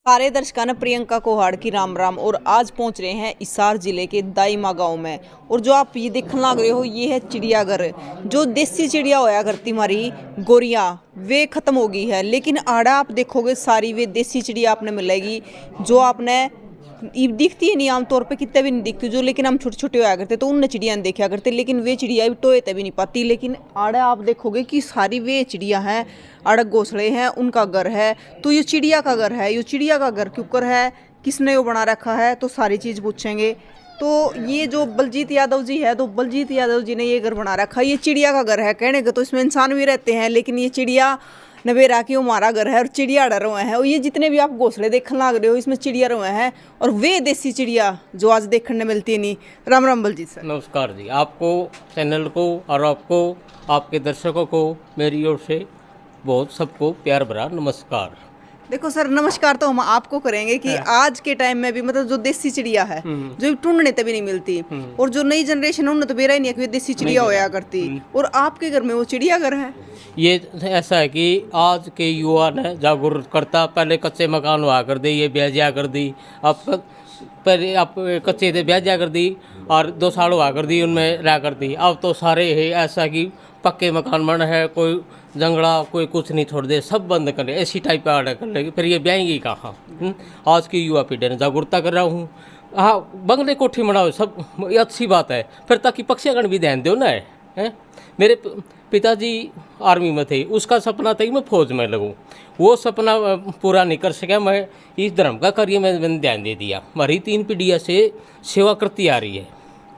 सारे दर्शकों ने प्रियंका कोहाड़ की राम राम। और आज पहुंच रहे हैं हिसार जिले के दाईमा गांव में। और जो आप ये देखने लग रहे हो ये है चिड़ियाघर। जो देसी चिड़िया होया करती हमारी गोरियां वे खत्म हो गई है, लेकिन आड़ा आप देखोगे सारी वे देसी चिड़िया आपने मिलेगी जो आपने दिखती है नहीं आमतौर पे, कितने भी नहीं दिखती जो, लेकिन हम छोटे छोटे होया करते तो उन चिड़िया देखा करते, लेकिन वे चिड़िया भी टोए तभी नहीं पाती। लेकिन आड़े आप देखोगे कि सारी वे चिड़िया हैं, अड़क घोंसले हैं, उनका घर है। तो ये चिड़िया का घर है, ये चिड़िया का घर क्यों कर है, किसने वो बना रखा है, तो सारी चीज़ पूछेंगे। तो ये जो बलजीत यादव जी है, तो बलजीत यादव जी ने ये घर बना रखा है। ये चिड़िया का घर है कहने का, तो इसमें इंसान भी रहते हैं, लेकिन ये चिड़िया नवेरा की हमारा घर है और चिड़िया डर रहे हैं। और ये जितने भी आप घोंसले देखने लग रहे हो इसमें चिड़िया रहे हैं, और वे देसी चिड़िया जो आज देखने मिलती नहीं। राम राम बलजीत सर। नमस्कार जी, आपको चैनल को और आपको आपके दर्शकों को मेरी ओर से बहुत सबको प्यार भरा नमस्कार। देखो सर, नमस्कार तो हम आपको करेंगे कि आज के टाइम में भी मतलब जो देसी चिड़िया है जो ढूंढने तभी नहीं मिलती, और जो नई जनरेशन है उन्हें तो बेरा ही नहीं है कि देसी चिड़िया होया करती, और आपके घर में वो चिड़िया घर है। ये ऐसा है कि आज के युवा ने जागरूक करता, पहले कच्चे मकान हुआ कर दी, ये ब्याजिया कर दी। आप पहले आप कच्चे थे ब्याजिया कर दी और 2 साल हुआ कर दी उनमें रह कर दी। अब तो सारे है ऐसा कि पक्के मकान बन है, कोई जंगड़ा कोई कुछ नहीं छोड़ दे, सब बंद कर ले, ऐसी टाइप का आर्डर कर लेगी, फिर ये ब्याएंगी कहाँ। आज की युवा पीढ़ी ने जागरूकता कर रहा हूँ। हाँ, बंगले कोठी बनाओ सब ये अच्छी बात है, फिर ताकि पक्षीगण भी ध्यान दो ना है। मेरे पिताजी आर्मी में थे, उसका सपना था कि मैं फौज में लगूं, वो सपना पूरा नहीं कर सका। मैं इस धर्म का कार्य में मैंने ध्यान दे दिया। हमारी 3 पीढ़ियाँ से सेवा करती आ रही है।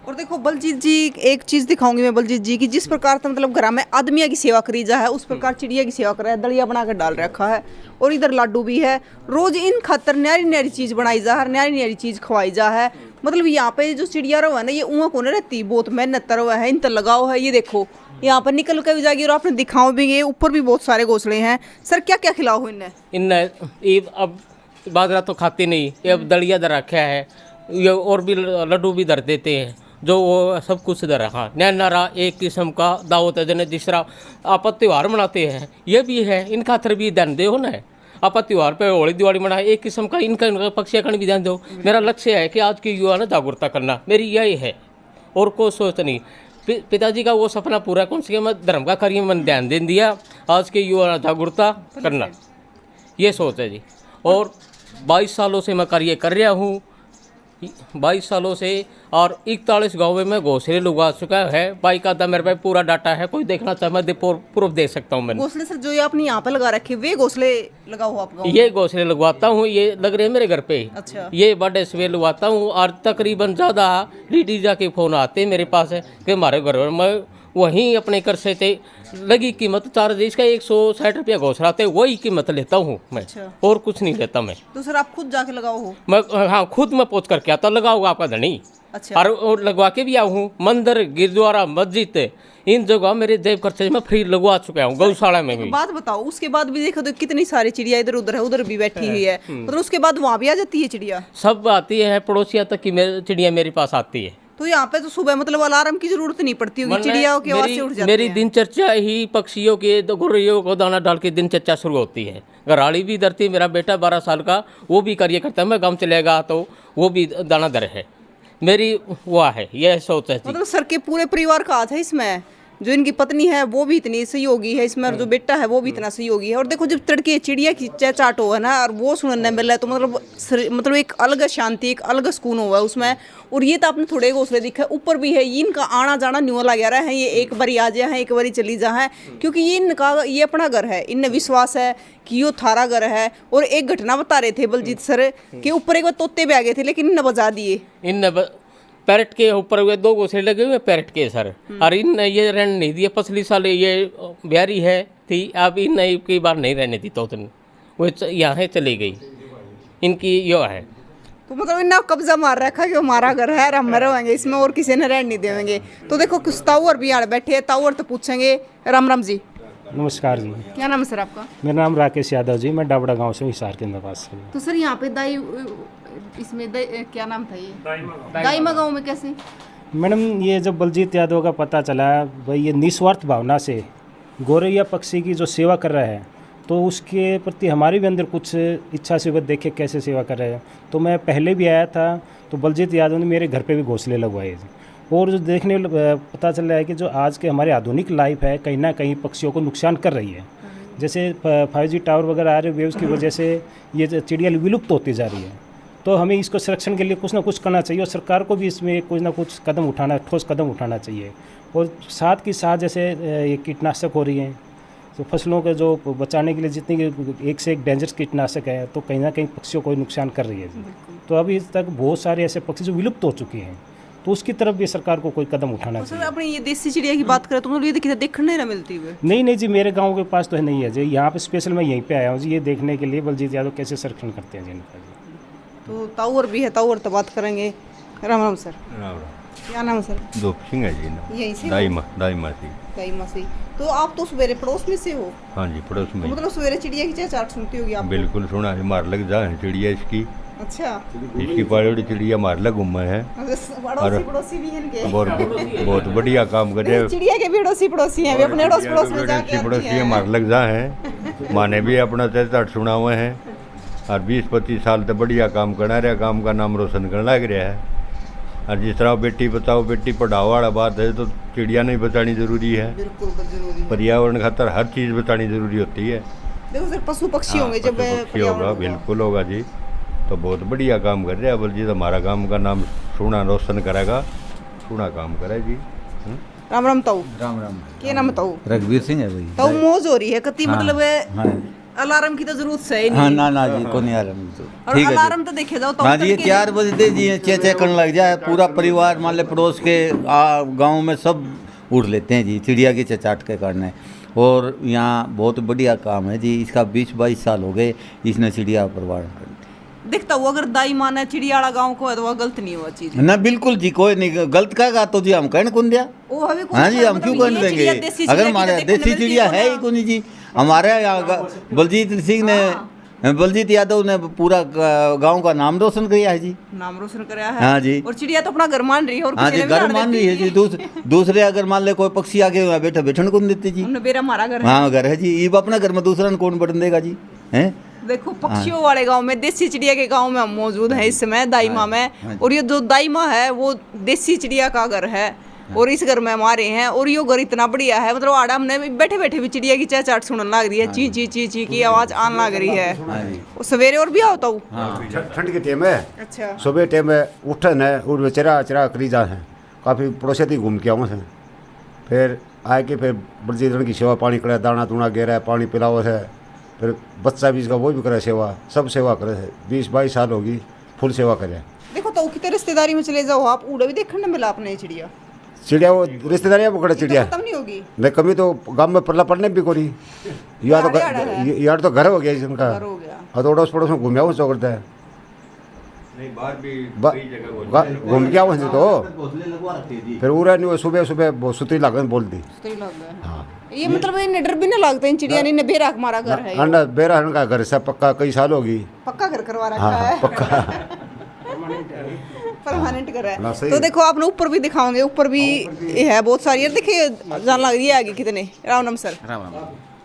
और देखो बलजीत जी, एक चीज़ दिखाऊंगी मैं बलजीत जी की, जिस प्रकार से मतलब घर में आदमिया की सेवा करी जा है उस प्रकार चिड़िया की सेवा कर रहा है। दलिया बनाकर डाल रखा है, और इधर लाडू भी है। रोज इन खातर न्यारी न्यारी चीज़ बनाई जा है, न्यारी न्यारी चीज़ खवाई जा है। मतलब यहाँ पे जो चिड़िया रहो है ना, ये ऊँगा को नहीं रहती, बहुत मेहनत हुआ है, इन तर लगाओ है। ये देखो यहाँ पर निकल कर भी जाएगी, और आपने दिखाओ भी, ये ऊपर भी बहुत सारे घोंसले हैं। सर क्या क्या खिलाओ हो इनने? अब बाजरा तो खाती नहीं, ये अब दलिया दर रखा है, ये और भी लड्डू भी दर देते हैं, जो वो सब कुछ दर रखा। नारा एक किस्म का दावत है, जिन्हें जिस तरह आप त्यौहार मनाते हैं ये भी है, इन खातर भी ध्यान दे हो ना। आप त्यौहार पे होली दिवाली मनाए, एक किस्म का इनका पक्षीकरण भी ध्यान दो। मेरा लक्ष्य है कि आज की युवा ने जागरूकता करना, मेरी यही है, और कोई सोच नहीं। पिताजी का वो सपना पूरा कौन सा, मैं धर्म का कार्य में ध्यान दे दिया, आज के युवा ने जागरूकता करना, ये सोच है जी। और 22 सालों से मैं कार्य कर रहा हूँ, 22 सालों से, और 41 गाँव में घोंसले लगा चुका है। बाइक का मेरे पास पूरा डाटा है, कोई देखना चाहे मैं प्रूफ दे सकता हूँ। मैंने घोंसले सर जो ये आपने यहाँ पे लगा रखे, वे घोंसले लगा हुआ आप गाँव में? ये घोंसले लगवाता हूँ, ये लग रहे हैं मेरे घर पे। अच्छा। ये बड़े सवेर लगवाता हूँ, और तकरीबन ज़्यादा डीडीजा के फ़ोन आते हैं मेरे पास है कि हमारे घर में, मैं वहीं अपने घर से थे। लगी कीमत चार्ज इसका 160 रुपया घोंसला थे, वही कीमत लेता हूँ मैं। अच्छा। और कुछ नहीं लेता मैं। तो सर आप खुद जाके लगाओ हो? मैं हाँ, खुद मैं पहुँच करके आता, लगाऊंगा आपका धनी। अच्छा। और लगवा के भी आया हूँ। मंदिर, गुरुद्वारा, मस्जिद, इन जगह मेरे जेब खर्चे में फ्री लगवा चुका हूँ। गौशाला में भी। बात बताओ, उसके बाद भी देखो तो कितनी सारी चिड़िया इधर उधर है, उधर भी बैठी हुई है, मतलब उसके बाद वहाँ भी आ जाती है चिड़िया? सब आती है, पड़ोसिया तक की चिड़िया मेरे पास आती है। तो यहाँ पे तो सुबह मतलब अलार्म की जरूरत नहीं पड़ती होगी, चिड़ियाओं की आवाज से उठ जाती मेरी है। दिनचर्या ही पक्षियों के गोरियों को दाना डाल के दिनचर्या शुरू होती है। घराड़ी भी धरती, मेरा बेटा 12 साल का, वो भी कार्य करता है। मैं गाँव चलेगा तो वो भी दाना दर है, मेरी वो है, यह सोच है। मतलब सर के पूरे परिवार का हाथ है इसमें। जो इनकी पत्नी है वो भी इतनी सहयोगी है इसमें, और जो बेटा है वो भी इतना सहयोगी है। और देखो जब तड़के चिड़िया की चहचहाट हो है ना, और वो सुनने मिल रहा है, तो मतलब एक अलग शांति, एक अलग सुकून हुआ है उसमें। और ये तो आपने थोड़े घोंसले दिखे, ऊपर भी है, इनका आना जाना न्यू लगा रहा है। ये एक बारी आ जाए, एक बारी चली जा है, क्योंकि ये इनका ये अपना घर है, इनने विश्वास है कि यो थारा घर है। और एक घटना बता रहे थे बलजीत सर के ऊपर एक बार तोते भी आ गए थे, लेकिन इनने बजा दिए। पैरट के ऊपर हुए 2 घोंसले लगे हुए पैरट के सर, और इन ये रहने नहीं दिए। पिछली साल ये ब्यारी है थी, अब इन कई बार नहीं रहने दी, तो वो यहाँ चली गई। इनकी यो है, तो मतलब इन्हें कब्जा मार रखा है कि हमारा घर है, हम रहेंगे इसमें और किसी ने रहने नहीं देंगे। तो देखो कुछ ताऊर भी यहाँ बैठे हैं, ताऊर तो पूछेंगे। राम राम जी। नमस्कार जी। क्या नाम है सर आपका? मेरा नाम राकेश यादव जी, मैं डाबड़ा गांव से हूँ, हिसार के पास से। तो सर यहाँ पे इसमें क्या नाम था ये? दाईमा गाँव में कैसे? मैडम ये जब बलजीत यादव का पता चला भाई, ये निस्वार्थ भावना से गौरैया पक्षी की जो सेवा कर रहा है, तो उसके प्रति हमारे भी अंदर कुछ इच्छा से वो देखे कैसे सेवा कर रहे हैं। तो मैं पहले भी आया था, तो बलजीत यादव ने मेरे घर पे भी घोंसले लगवाए थे। और जो देखने पता चल रहा है कि जो आज के हमारे आधुनिक लाइफ है कहीं ना कहीं पक्षियों को नुकसान कर रही है। जैसे 5G टावर वगैरह आ रहे हैं, वेव्स की वजह से ये चिड़िया विलुप्त होती जा रही है। तो हमें इसको संरक्षण के लिए कुछ ना कुछ करना चाहिए और सरकार को भी इसमें कुछ ना कुछ ठोस कदम उठाना चाहिए। और साथ के साथ जैसे ये कीटनाशक हो रही हैं, तो फसलों को जो बचाने के लिए जितनी एक से एक डेंजरस कीटनाशक है, तो कहीं ना कहीं पक्षियों को नुकसान कर रही है। तो अभी तक बहुत सारे ऐसे पक्षी जो विलुप्त हो चुके हैं, तो उसकी तरफ भी सरकार को कोई कदम उठाना सर चाहिए। अपनी ये देसी चिड़िया की बात करें तो मतलब ये देखने ना मिलती हुए। नहीं जी, मेरे गांव के पास तो है नहीं है जी। यहाँ पे स्पेशल मैं यहीं पे आया हूँ जी, ये देखने के लिए बलजीत यादव कैसे संरक्षण करते हैं जी इनका जी। तो ताऊर भी है, ताऊर तो बात करेंगे। राम राम सर, राम क्या नाम है सर? दो सिंह है जी ना, यहीं से दाई मासी। कई मसी। तो आप तो सवेरे पड़ोस में से हो, हाँ जी, पड़ोस तो में। मतलब सवेरे चिड़िया की चहचहाट सुनती होगी आप? बिल्कुल सुना है, मार लग जा है चिड़िया इसकी। अच्छा, इसकी पाड़ी चिड़िया मार लग घूमा है। पड़ोसी भी हैं इनके। बहुत बढ़िया काम कर रहे हैं। चिड़िया के भी पड़ोसी हैं, वे अपने अड़ोस पड़ोस में जाके पड़ोसी मार लग जा है। माँ ने भी अपना चहचहाट सुना हुआ है और 20-25 साल तो बढ़िया काम करना रहा, काम का नाम रोशन करना लग रहा है। और जिस तरह बेटी बचाओ बेटी पढ़ाओ वाला बात है, तो चिड़िया नहीं बचानी जरूरी है। बिल्कुल जरूरी है। पर्यावरण खातर हर चीज़ बचानी जरूरी होती है। देखो सर, पशु पक्षी होंगे जब पक्षी होगा, बिल्कुल होगा जी। तो बहुत बढ़िया काम कर रहे हैं बलजीत, हमारा काम का नाम सोना रोशन करेगा, सोना काम करे जी। राम राम ताऊ। राम राम। क्या नाम ताऊ? रघुवीर सिंह है भाई। ताऊ मौज हो रही है कति, मतलब हाँ अलार्म की तो जरूरत है ही हाँ, नहीं। ना जी को नहीं अलार्म तो और ठीक है अलार्म जी। तो देखे जाओ ताऊ हाँ जी, ये तड़के 4 बजते जी चें करने लग जाए, पूरा परिवार मान ले पड़ोस के गांव में सब उठ लेते हैं जी चिड़िया की चहचहाट के कारण। और यहाँ बहुत बढ़िया काम है जी, इसका 20-22 साल हो गए इसने चिड़िया परवार। दिखता हुआ अगर दाई माना चिड़िया वाला गाँव को है तो वह गलत नहीं हुआ चीज। ना बिल्कुल जी, कोई नहीं गलत का तो जी हम कहने कौन दिया। वो हमें कौन हाँ जी, हम मतलब क्यों ये कहने चिड़िया देंगे, देसी अगर चिड़िया हमारे की तो देखने देसी मिलती चिड़िया है ही ना। कौन जी। हमारे यहाँ बलजीत सिंह ने, बलजीत यादव ने पूरा गांव का नाम रोशन किया है जी। नाम रोशन कराया है। हाँ जी। और चिड़िया तो अपना घर मान रही है, और हाँ किसी जी, ने भी घर ना मान देती रही है जी। दूसरे अगर मान ले कोई पक्षी आके वहाँ बैठा बैठन कौन देते जी। हमने बेरा मारा घर है। हाँ घर है जी, ये अपना घर में दूसरा ने कौन बैठन देगा जी, हैं। देखो पक्षियों वाले गांव में, देसी चिड़िया के गांव में हम मौजूद हैं इस समय दाईमा में। और ये जो दाईमा है वो देसी चिड़िया का घर है, और इस घर में हमारे हैं। और ये घर इतना बढ़िया है, मतलब आड़ा हमने बैठे बैठे भी चिड़िया की चहचहाट सुनने लग रही है, ची ची ची ची की आवाज आने लग रही है। और सवेरे और भी आता हूँ। ठंड के टाइम है, अच्छा, सुबह टाइम है उठन है और चरा चरा करी जा है। काफ़ी पड़ोसी थी घूम के आऊँ है, फिर आए के फिर बलजीत की सेवा पानी करे, दाना दूना गेरा है, पानी पिलाओ है, फिर बच्चा भी इसका वो भी करे सेवा, सब सेवा करे है। 20-22 साल होगी फुल सेवा करे। देखो तो कितने रिश्तेदारी में चले जाओ आप, उड़ा भी देखने मिला अपने चिड़िया। चिड़िया वो रिश्तेदारियाँ पकड़े चिड़िया खत्म नहीं होगी। नहीं, कमी तो गाँव में पड़ला पड़ने भी कोरी। यार तो घर हो गया इनका, घर हो गया। और तो अड़ोस पड़ोस में घूम आऊँ चौकड़ता है, नहीं बाहर भी कई जगह घूम के आऊँ तो फिर उड़ा नहीं। वो सुबह सुबह बहुत सुतरी लागत बोल दी। तो ही लग गया। ये मतलब इन्हें डर भी नहीं लगता इन चिड़िया ने, बेरा हमारा घर है ये। अंडा बेरा का घर से पक्का कई साल होगी। पक्का घर करवा रखा हाँ है। पक्का। परमानेंट घर है। हाँ, सही तो है। देखो आपने ऊपर भी दिखाओगे, ऊपर भी ये है बहुत सारी। यार देखिए जान लग रही है आगे कितने। राम राम सर। राम राम।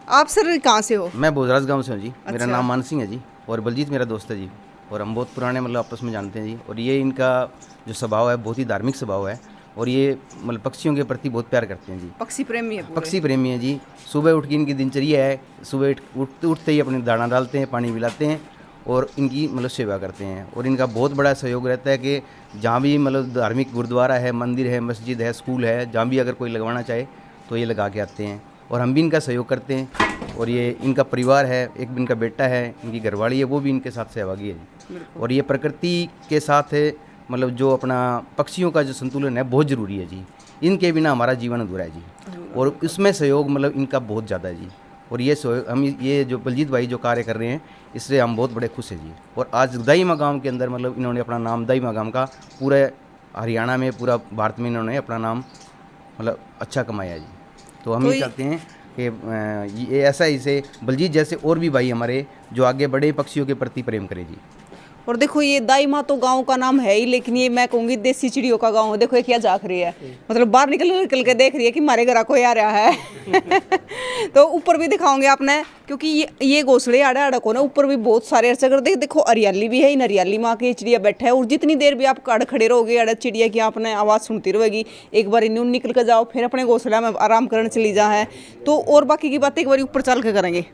आप सर कहाँ से हो? मैं भोजराज गांव से हूँ जी। मेरा अच्छा। नाम मान सिंह है जी, और बलजीत मेरा दोस्त है जी, और हम बहुत पुराने मतलब आपस में जानते हैं जी। और ये इनका जो स्वभाव है बहुत ही धार्मिक स्वभाव है, और ये मतलब पक्षियों के प्रति बहुत प्यार करते हैं जी। पक्षी प्रेमी है पूरे। पक्षी प्रेमी है जी। सुबह उठ के इनकी दिनचर्या है, सुबह उठते ही अपने दाना डालते हैं, पानी पिलाते हैं, और इनकी मतलब सेवा करते हैं। और इनका बहुत बड़ा सहयोग रहता है कि जहाँ भी मतलब धार्मिक गुरुद्वारा है, मंदिर है, मस्जिद है, स्कूल है, जहाँ भी अगर कोई लगवाना चाहे तो ये लगा के आते हैं, और हम भी इनका सहयोग करते हैं। और ये इनका परिवार है, एक इनका बेटा है, इनकी घरवाली है, वो भी इनके साथ सहभागी है जी। और ये प्रकृति के साथ मतलब जो अपना पक्षियों का जो संतुलन है बहुत ज़रूरी है जी। इनके बिना हमारा जीवन अधूरा है जी, और इसमें सहयोग मतलब इनका बहुत ज़्यादा है जी। और ये सहयोग हम ये जो बलजीत भाई जो कार्य कर रहे हैं इससे हम बहुत बड़े खुश हैं जी। और आज दाईमा गांव के अंदर मतलब इन्होंने अपना नाम दाईमा गांव का पूरे हरियाणा में, पूरा भारत में इन्होंने अपना नाम मतलब अच्छा कमाया जी। तो हम ये चाहते हैं कि ये ऐसा ही से बलजीत जैसे और भी भाई हमारे जो आगे बड़े पक्षियों के प्रति प्रेम करें जी। और देखो ये दाईमा तो गांव का नाम है ही, लेकिन ये मैं कहूंगी देसी चिड़ियों का गांव है। देखो ये क्या झांक रही है, मतलब बाहर निकल के देख रही है कि हमारे घर कोई आ रहा है। तो ऊपर भी दिखाओगे आपने, क्योंकि ये घोंसले आड़ा आड़ा को ना ऊपर भी बहुत सारे ऐसे कर देखो हरियाली भी है, इन हरियाली में आके चिड़िया बैठा है। और जितनी देर भी आप अड़ खड़े रहोगे अड़ चिड़िया की आपने आवाज़ सुनती रहेगी। एक बार इन्हें निकल कर जाओ, फिर अपने घोंसला में आराम करने चली जा है। तो और बाकी की बातें एक बार ऊपर चल के करेंगे।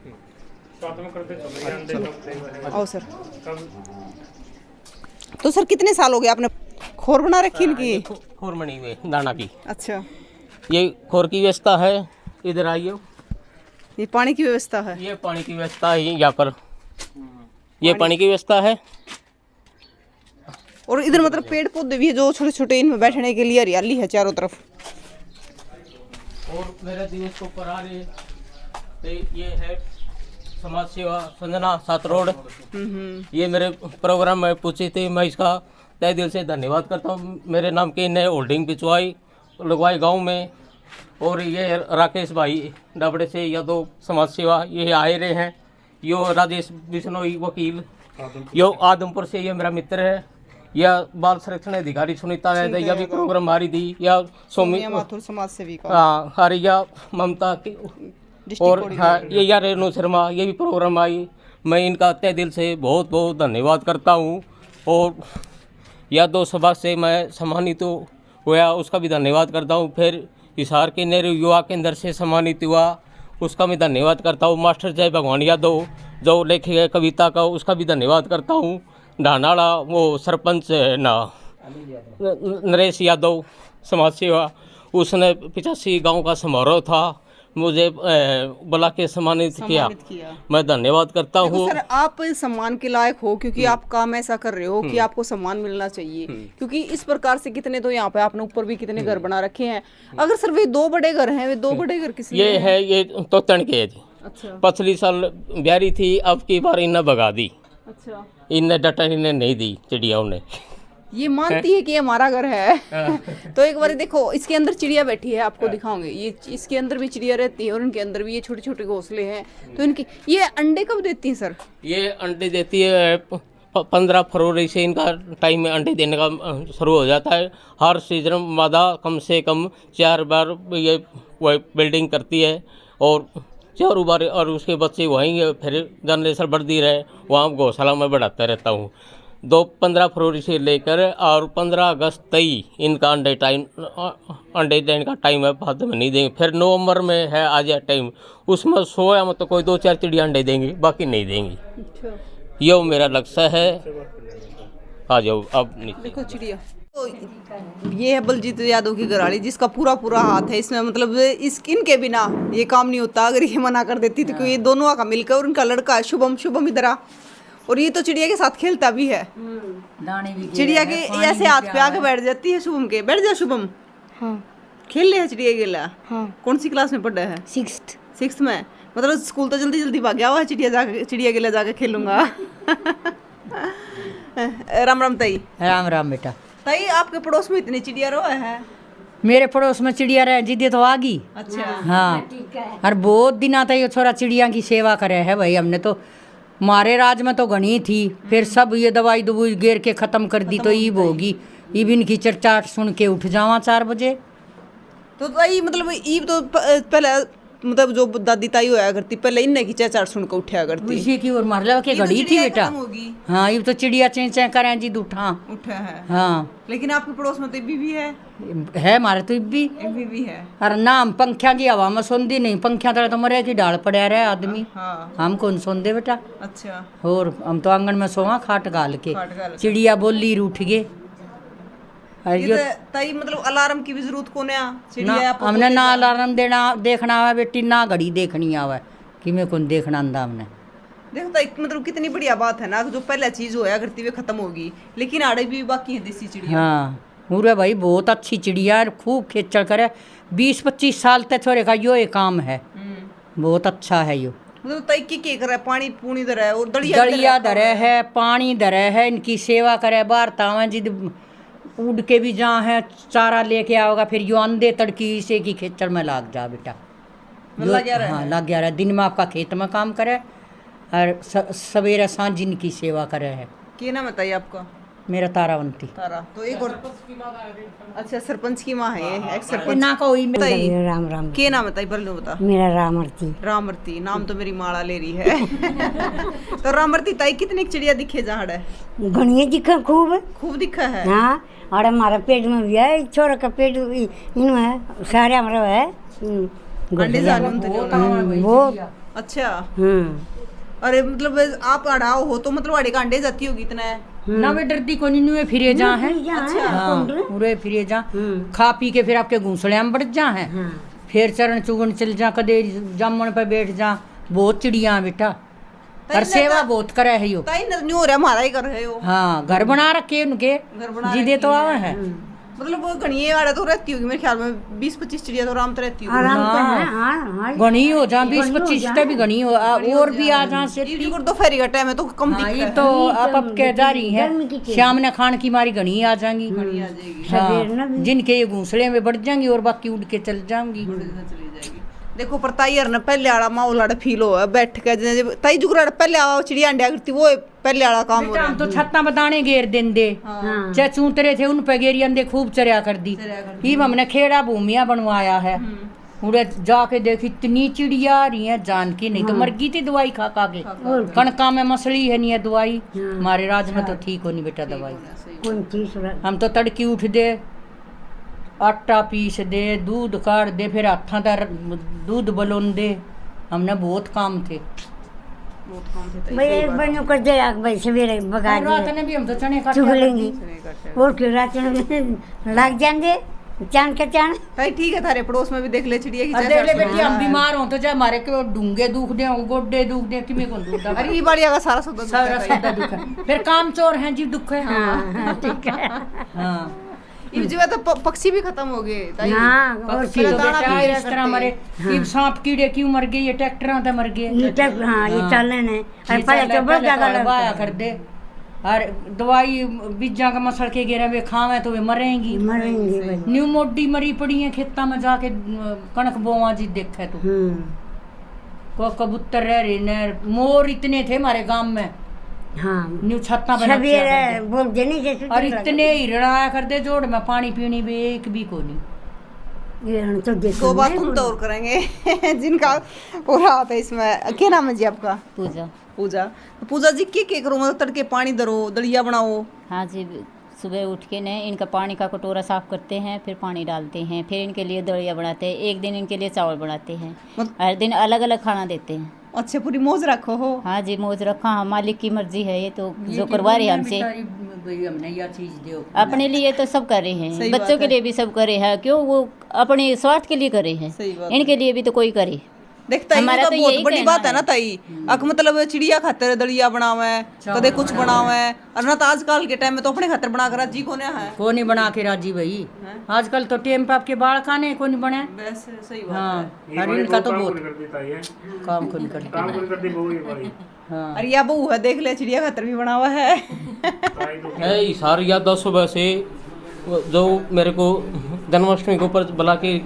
आओ सर। तो सर कितने साल हो गए आपने खोर बना रखी इनकी? खोर बनी हुई है दाना की। अच्छा, ये खोर की व्यवस्था है। इधर आइए, ये पानी की व्यवस्था है। ये पानी की व्यवस्था है यहाँ पर, ये पानी की व्यवस्था है। और इधर मतलब पेड़ पौधे भी है जो छोटे छोटे, इनमें बैठने के लिए हरियाली है चारों तरफ। और मेरे दिवस को ऊपर आ रहे तो ये है समाज सेवा संजना 7 रोड। ये मेरे प्रोग्राम में पूछी थी, मैं इसका तहे दिल से धन्यवाद करता हूँ। मेरे नाम की इन्हें होल्डिंग पिछवाई लगवाई गांव में। और ये राकेश भाई डाबड़े से यादव समाज सेवा ये आए रहे हैं। यो राजेश बिश्नोई वकील, यो आदमपुर से ये मेरा मित्र है। या बाल संरक्षण अधिकारी सुनीता है, यह भी प्रोग्राम आ रही थी। या सोमी माथुर समाज सेवी का हरिया ममता की, और हाँ ये यार रेणु शर्मा ये भी प्रोग्राम आई। मैं इनका तहे दिल से बहुत बहुत धन्यवाद करता हूँ। और यादव सभा से मैं सम्मानित हुआ, उसका भी धन्यवाद करता हूँ। फिर हिसार के नेहरू युवा केंद्र से सम्मानित हुआ, उसका भी धन्यवाद करता हूँ। मास्टर जय भगवान यादव जो लेखक है कविता का, उसका भी धन्यवाद करता हूँ। ढानाड़ा वो सरपंच ना नरेश यादव समाज सेवा, उसने 85 गांव का समारोह था, मुझे बुला के सम्मानित किया। मैं धन्यवाद करता हूँ। सर आप सम्मान के लायक हो, क्योंकि आप काम ऐसा कर रहे हो कि आपको सम्मान मिलना चाहिए। क्योंकि इस प्रकार से कितने तो यहाँ पे आपने ऊपर भी कितने घर बना रखे हैं। अगर सर वे 2 बड़े घर हैं, वे 2 बड़े घर किस लिए ये है ये तोतन के है जी। अच्छा, पिछली साल ब्यारी थी, अब की बार इन्हें भगा दी। अच्छा, इन्हें डटन इन्हें नहीं दी चिड़ियाओं ने। ये मानती है कि ये हमारा घर है। तो एक बार देखो इसके अंदर चिड़िया बैठी है, आपको दिखाऊंगे। ये इसके अंदर भी चिड़िया रहती है और इनके अंदर भी ये छोटे छोटे घोंसले हैं। तो इनकी ये अंडे कब देती हैं सर? ये अंडे देती है 15 फरवरी से इनका टाइम में अंडे देने का शुरू हो जाता है। हर सीजन मादा कम से कम 4 बार ये बिल्डिंग करती है और 4 बार, और उसके बच्चे वहीं फिर जनरेशन बढ़ती रहे, वहाँ घोंसला में बढ़ाता रहता हूँ। 15 फरवरी से लेकर और 15 अगस्त तक इनका अंडे देने का टाइम है। बाद में नहीं देंगे। फिर नवंबर में है आज टाइम, उसमें 100 या मतलब कोई 2-4 चिड़िया अंडे देंगी, बाकी नहीं देंगी। ये मेरा लक्ष्य है। आ जाओ अब नीचे देखो चिड़िया। तो ये है बलजीत यादव की घराड़ी, जिसका पूरा पूरा हाथ है इसमें। मतलब इनके बिना ये काम नहीं होता। अगर ये मना कर देती तो क्योंकि ये दोनों का मिलकर, और उनका लड़का है शुभम इधर आ, और ये तो चिड़िया के साथ खेलता भी है। दाने भी चिड़िया के ऐसे हाथ पे आके बैठ जाती है शुभम के। बैठ जा शुभम। हाँ खेल ले है चिड़िया गेला। हाँ। कौन सी क्लास में पढ़ा है? 6th में। मतलब स्कूल तो जल्दी भाग गया हुआ है, चिड़िया गेला जाके खेलूंगा। राम राम ताई। राम राम बेटा। ताई आपके पड़ोस में इतनी चिड़िया रोए है? मेरे पड़ोस में चिड़िया रहे जिदे तो आगी। अच्छा, हाँ, और बहुत दिन आता ये छोरा चिड़िया की सेवा करे है भाई। हमने तो मारे राज में तो घनी थी, फिर सब ये दवाई दुबुई गेर के ख़त्म कर दी। तो ईब होगी, ईब इनकी चरचाट सुन के उठ जावा 4 बजे। तो ताई मतलब ईब तो पहले मतलब जो दादी ताई होया करती, पहले इन्हें की चरचाट सुन के उठा करती। उसी की और मारला के घड़ी थी बेटा। हाँ, ये तो चिड़िया चें करें जी उठा है। हाँ, लेकिन आपके पड़ोस में तो इब्बी भी है हमारे तो इब्बी भी है। और नाम पंखिया की हवा में सोंदी नहीं, पंखिया तरह तो मरे की डाल पड़ा रहे आदमी। हाँ। हम कौन सोंदे बेटा। अच्छा, और हम तो आंगन में सोवा खाट गाल के। चिड़िया बोली रूठ गए। ताई मतलब अलार्म की भी जरूरत को चिड़िया हमने ना अलार्म देना देखना आवे बेटी, ना घड़ी देखनी आवे कि मैं कौन देखना आंदा हमने। देखो ताई मतलब कितनी बढ़िया बात है ना, जो पहले चीज होया करती हुई खत्म होगी, लेकिन आड़े भी बाकी है देसी चिड़िया। हाँ पूरे भाई बहुत अच्छी चिड़िया है, खूब खेचल करे। 20-25 साल तक छोरे का यो एक काम है, बहुत अच्छा है यो। मतलब ताई की करे, पानी पूनी दरे है और दलिया दरे है, पानी दरे है, इनकी सेवा करे। बाहर तावे जिद उड़ के भी जहाँ है चारा लेके आओगा, फिर यो अंधे तड़की से की खेचल में लाग जा बेटा। हाँ लग गया रहा। दिन में आपका खेत में काम करे और सवेरे सांझ इनकी सेवा करे है। क्या नाम बताइए आपका? मेरा तारावंती तारा। तो एक और अच्छा सरपंच की माँ है ये, एक सरपंच ना कोई बताइए। राम राम। क्या नाम बताइए पर लो बता। मेरा रामरती। रामरती नाम तो मेरी माला ले रही है। तो रामरती ताई कितनी चिड़िया दिखे जहाड़ है? घनिया दिखा खूब। खूब दिखा है। हाँ और हमारा पेट में भी है, छोरा का पेट इनमें है, सारे हमारा है। अंडे जाने में तो वो अच्छा। हम्म। अरे मतलब आप अड़ाओ हो तो मतलब अड़े का अंडे जाती होगी इतना है ना वे डरती को नहीं फिरे जा है। अच्छा। हाँ पूरे फिरे जा खा पी के फिर आपके घूंसले में बढ़ जा है। फिर चरण चुगन चल जा, कदे जामन पे बैठ जा। बहुत चिड़िया बेटा और सेवा बहुत करे है यो। ताई नहीं हो रहा हमारा ही कर रहे हो। हाँ घर बना रखे उनके, घर बना जिदे तो आवे है। मतलब वो घनिए वाला तो रहती होगी मेरे ख्याल में 20-25 चिड़िया तो आराम से रहती होगी। आराम से है। हाँ घनी हो जा 20-25 भी घनी हो और भी आ जा से ये तो फेरी का टाइम है तो कम हाँ, दिखता ये है। तो आप अब कह जा रही है शाम ने खान की मारी घनी आ जाएंगी। आ जाएगी। हाँ, जिनके ये घूंसले में बढ़ जाएंगी और बाकी उड़ के चल जाएंगी। चली जाएगी। देखो पर ताई यार ना पहले वाला माहौल आड़ा फील हो बैठ के ताई जुगरा पहले आवा चिड़िया अंडा करती वो पहले वाला काम हो बेटा रहा हम तो छत्ता बताने घेर देंदे चाहे चूतरे थे उन पे घेरी अंदे खूब चरिया कर दी। ही हमने खेड़ा भूमिया बनवाया है। उड़े जाके देख इतनी चिड़िया आ रही है जान की, नहीं तो मर गई थी दवाई खा खा के। कणका में मसली है नहीं है दवाई, हमारे राज में तो ठीक हो नहीं बेटा दवाई। हम तो तड़की उठ दे आटा पीस दे दूध काट दे फिर हाथा का दूध बलोन दे। हमने बहुत काम थे। भाई एक बनो कर दे भाई सवेरे बगा रात ने भी हम तो चने काट चुग लेंगी और क्यों रात में लग जाएंगे चांद का चांद। ताई ठीक है थारे पड़ोस में भी देख ले चिड़िया की देख ले बेटी हम बीमार हो तो चाहे हमारे के ढूंगे दुख दे गोड्डे दुख दे कि मैं कौन दुख दे। अरे ये बाड़िया का सारा सौदा सारा सौदा दुख है फिर काम चोर हैं जी दुख है। हाँ ठीक है। हाँ ये जो है तो पक्षी भी खत्म हो गए ताई। हाँ और पक्षी तो बेटा इस तरह मरे ये सांप कीड़े क्यों मर गए, ये ट्रैक्टरों से मर गए। ये तक हाँ ये चलन है और पहले तो बहुत ज्यादा लगाया कर दे और दवाई बीजा का मसल के गिरे वे खावे तो वे मरेंगी। मरेंगे भाई। न्यू मोडी मरी पड़ी है खेता में जाके कणक बोवा जी देखे तो को कबूतर रह रहे ने मोर इतने थे हमारे गांव में। हाँ न्यू छत्ता सवेरे बोल देनी जैसे और इतने हिरण आया कर दे जोड़ में पानी पीनी भी एक भी को नहीं। ये तो देखो दो बात तुम तो और करेंगे जिनका हो रहा था इसमें। क्या नाम है जी आपका? पूजा। पूजा। तो पूजा जी क्या करो मतलब तड़के पानी दरो दलिया बनाओ? हाँ जी सुबह उठ के ने इनका पानी का कटोरा साफ करते हैं, फिर पानी डालते हैं, फिर इनके लिए दलिया बनाते हैं, एक दिन इनके लिए चावल बनाते हैं, हर दिन अलग अलग खाना देते हैं। अच्छा पूरी मौज रखो हो? हाँ जी मौज रखा। हाँ मालिक की मर्जी है ये तो जो करवा रहे हैं हमसे। हमने यह चीज दो अपने लिए तो सब कर रहे हैं, बच्चों के लिए भी सब करे हैं। क्यों वो अपने स्वार्थ के लिए करे हैं, इनके लिए भी तो कोई करे। देखता हमारा तो बहुत बड़ी बात है ना ताई। अक मतलब चिड़िया खातर दलिया बनावे कदे कुछ बनावे और ना तो आजकल के टाइम में तो अपने खातर बना कर राजी कोने है को नहीं बना के राजी भाई। आजकल तो टेम पे आपके बाल खाने को नहीं बने। वैसे सही बात हाँ और इनका तो बहुत काम को नहीं करती। हाँ अरे या बहू है देख ले चिड़िया खातर भी बना हुआ है। इशार याद सुबह से जो मेरे को जन्माष्टमी के ऊपर बुला के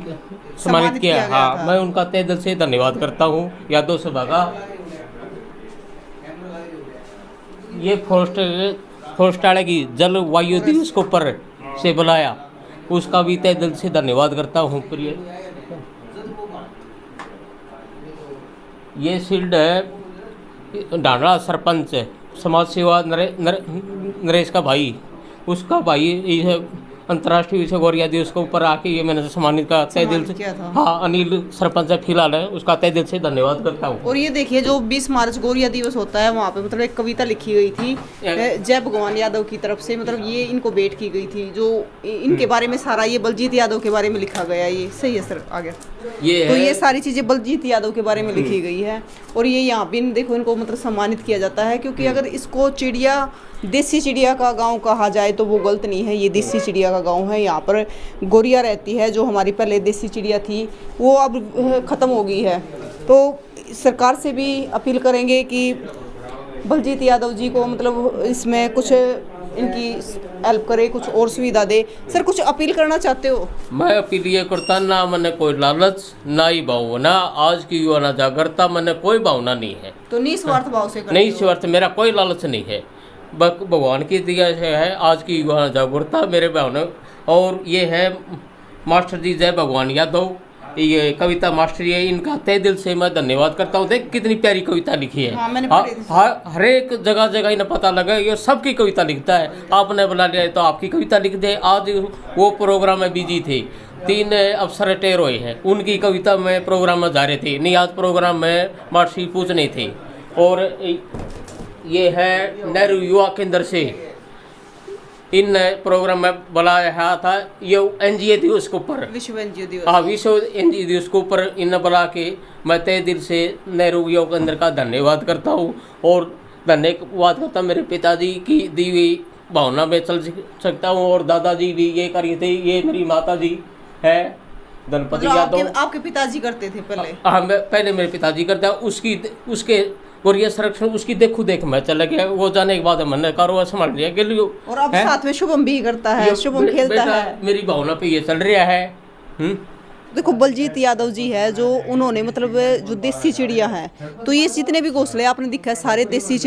सम्मानित किया। हाँ मैं उनका तहे दिल से धन्यवाद करता हूँ यादव सभा का। ये फॉरेस्ट वाले की जल वायु दिवस को ऊपर से बुलाया उसका भी तहे दिल से धन्यवाद करता हूँ। प्रिय ये शील्ड है डांडा सरपंच समाज सेवा नरेश का भाई, उसका भाई अंतर्राष्ट्रीय विश्व गौरिया दिवस के ऊपर आके ये मैंने सम्मानित का तहे दिल से। हाँ अनिल सरपंच फिलहाल है उसका तहे दिल से धन्यवाद करता हूँ। और ये देखिए जो 20 मार्च गौरिया दिवस होता है वहाँ पे मतलब एक कविता लिखी गई थी जय भगवान यादव की तरफ से। मतलब ये इनको भेंट की गई थी जो इनके बारे में सारा ये बलजीत यादव के बारे में लिखा गया। ये सही है सर आगे तो ये सारी चीज़ें बलजीत यादव के बारे में लिखी गई है। और ये यहाँ पे देखो इनको मतलब सम्मानित किया जाता है क्योंकि अगर इसको चिड़िया देसी चिड़िया का गांव कहा जाए तो वो गलत नहीं है। ये देसी चिड़िया का गांव है। यहाँ पर गौरिया रहती है जो हमारी पहले देसी चिड़िया थी वो अब ख़त्म हो गई है। तो सरकार से भी अपील करेंगे कि बलजीत यादव जी को मतलब इसमें कुछ इनकी हेल्प करे, कुछ और सुविधा दे। सर कुछ अपील करना चाहते हो? मैं अपील ये करता ना मैंने कोई लालच ना ही भावना, आज की युवा ना जागरता मैंने कोई भावना नहीं है। तो निस्वार्थ भाव से नहीं स्वार्थ मेरा कोई लालच नहीं है। भगवान की दिया है आज की युवा जागरूकता मेरे बहनों। और ये है मास्टर जी जय भगवान यादव, ये कविता मास्टर है, इनका तहे दिल से मैं धन्यवाद करता हूँ। देख कितनी प्यारी कविता लिखी है। हर एक जगह जगह इन्हें पता लगा ये सबकी कविता लिखता है। आपने बुला लिया तो आपकी कविता लिख दे। आज वो प्रोग्राम में बिजी थे, 3 अफसर टेर हुए हैं, उनकी कविता में प्रोग्राम में जा रहे थे, नहीं आज प्रोग्राम में मार्शी पूछने थे। और ये है नेहरू युवा केंद्र से इन प्रोग्राम में बुलाया था, ये एनजीओ दिवस के ऊपर, विश्व एनजीओ दिवस। हाँ, विश्व एनजीओ दिवस के ऊपर इन बुला के मैं तहे दिल से नेहरू युवा केंद्र का धन्यवाद करता हूँ। और धन्यवाद करता मेरे पिताजी की दी हुई भावना में चल सकता हूँ। और दादाजी भी ये करी थे। ये मेरी माता जी है धनपति यादव। आपके पिताजी करते थे पहले? हाँ, पहले मेरे पिताजी करते हैं। उसके गोरिया संरक्षण उसकी देखो देख मैं चला गया। वो जाने के बाद मैंने कारोबार संभाल लिया के लिए। और अब साथ में शुभम भी करता है, शुभम खेलता है। मेरी भावना पे ये चल रहा है। देखो बलजीत यादव जी है जो उन्होंने मतलब जो देसी चिड़िया हैं, तो ये जितने भी घोंसले आपने दिखा है सारे देसी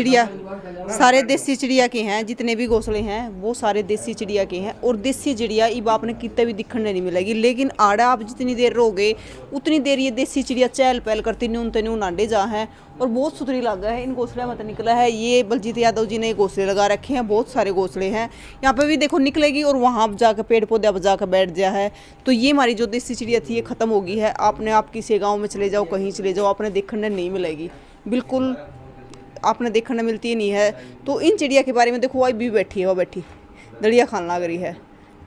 चिड़िया के हैं। जितने भी घोंसले हैं वो सारे देसी चिड़िया के हैं। और देसी चिड़िया अब आपने कितने भी दिखने नहीं मिलेगी, लेकिन आड़ा आप जितनी देर रहोगे उतनी देर ये देसी चिड़िया चहल पहल करती न्यून तेनू नांडे जा हैं। और बहुत सुथरी लगा है। इन घोंसले मत निकला है। ये बलजीत यादव जी ने घोंसले लगा रखे हैं, बहुत सारे घोंसले हैं। यहाँ पे भी देखो निकलेगी और वहाँ जाकर पेड़ पौधे अब जाकर बैठ गया है। तो ये हमारी जो देसी चिड़िया थी ये ख़त्म हो गई है। आपने आप किसी गाँव में चले जाओ, कहीं चले जाओ, आपने देखने नहीं मिलेगी, बिल्कुल आपने देखने मिलती ही नहीं है। तो इन चिड़िया के बारे में देखो वही भी बैठी है, वो बैठी दड़िया खान लग रही है।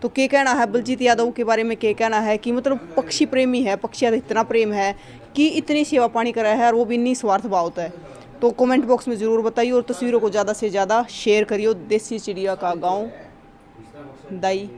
तो क्या कहना है बलजीत यादव के बारे में? क्या कहना है कि मतलब पक्षी प्रेमी है, पक्षियों से इतना प्रेम है कि इतनी सेवा पानी करा है और वो भी इतनी स्वार्थ भावता है। तो कमेंट बॉक्स में ज़रूर बताइए और तस्वीरों को ज़्यादा से ज़्यादा शेयर करिए। देसी चिड़िया का गांव दाई